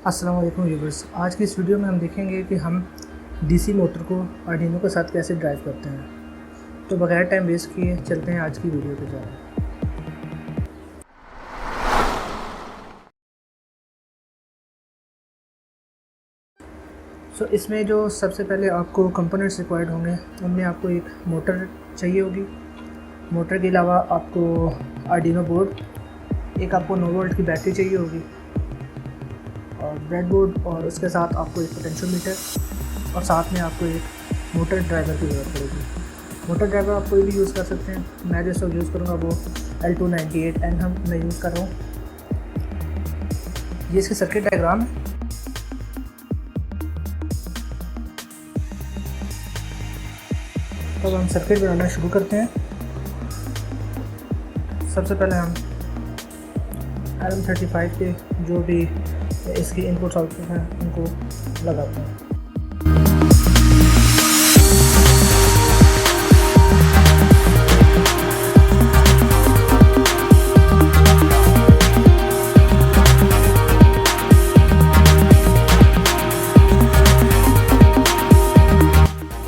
अस्सलाम वालेकुम व्यूअर्स। आज की इस वीडियो में हम देखेंगे कि हम डीसी मोटर को आर्डिनो के साथ कैसे ड्राइव करते हैं। तो बगैर टाइम वेस्ट किए चलते हैं आज की वीडियो पे जा रहे हैं। इसमें जो सबसे पहले आपको कंपोनेंट्स रिक्वायर्ड होंगे उनमें आपको एक मोटर चाहिए होगी। मोटर के अलावा आपको आर्डिनो बोर्ड, एक आपको 9 वोल्ट की बैटरी चाहिए होगी और ब्रेड बोर्ड, और उसके साथ आपको एक पोटेंशियोमीटर और साथ में आपको एक मोटर ड्राइवर की ज़रूरत पड़ेगी। मोटर ड्राइवर आप कोई भी यूज़ कर सकते हैं। मैं जो सब यूज़ करूँगा वो L298N मैं यूज़ कर रहा हूँ। ये इसकी सर्किट डायग्राम है। अब हम सर्किट बनाना शुरू करते हैं। सबसे पहले हम RM35 के जो भी इसकी इनपुट्स आउटपुट हैं उनको लगाते हैं।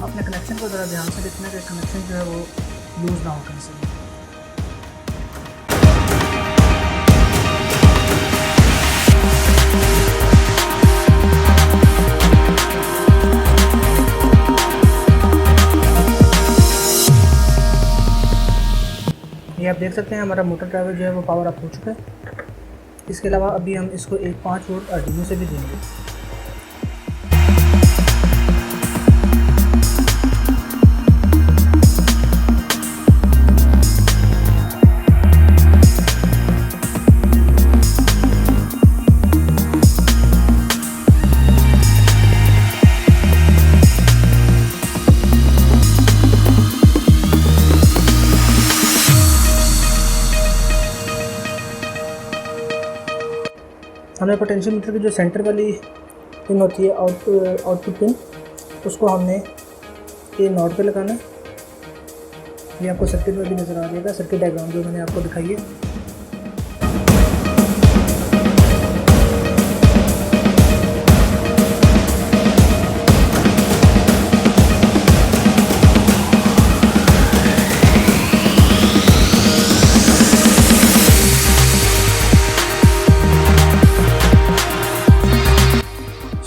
अपने कनेक्शन को ज़रा ध्यान से देखना कि कनेक्शन जो है वो लूज़ ना हो कहीं से। ये आप देख सकते हैं हमारा मोटर ड्राइवर जो है वो पावर अप हो चुका है। इसके अलावा अभी हम इसको एक 5 वोल्ट आर्डिनो से भी देंगे। हमें पोटेंशियोमीटर की जो सेंटर वाली पिन होती है आउटपुट पिन, उसको हमने ये नॉट पे लगाना है। ये आपको सर्किट में भी नज़र आ जाएगा, सर्किट डायग्राम जो मैंने आपको दिखाई है।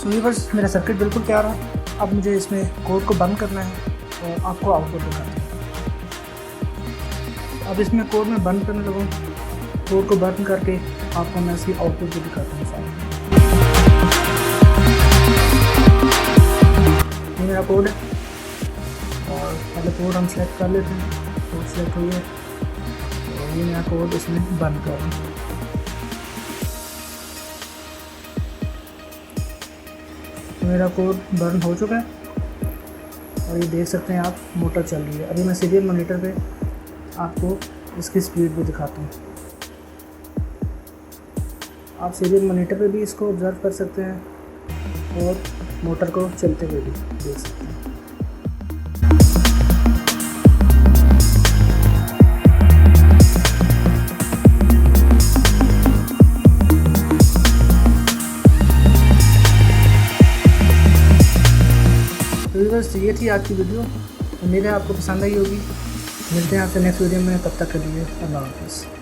व्यूअर्स, मेरा सर्किट बिल्कुल तैयार है। अब मुझे इसमें कोड को बंद करना है और आपको आउटपुट दिखाते हैं। अब इसमें कोड में बंद करने लगूँ, कोड को बंद करके आपको मैं इसकी आउटपुट भी दिखाता हूँ साथ। ये मेरा कोड है और पहले कोड हम सेलेक्ट कर लेते हैं। कोड सेलेक्ट हुई है और ये मेरा कोड इसमें बंद कर रहा हूँ। मेरा कोड बर्न हो चुका है और ये देख सकते हैं आप, मोटर चल रही है। अभी मैं सीरियल मॉनिटर पे आपको इसकी स्पीड भी दिखाता हूँ। आप सीरियल मॉनिटर पे भी इसको ऑब्ज़र्व कर सकते हैं और मोटर को चलते हुए भी देख सकते हैं। व्यूअर्स, ये थी आज की वीडियो। उम्मीद है आपको पसंद आई होगी। मिलते हैं आपसे नेक्स्ट वीडियो में, तब तक के लिए अल्लाह हाफ़िज़।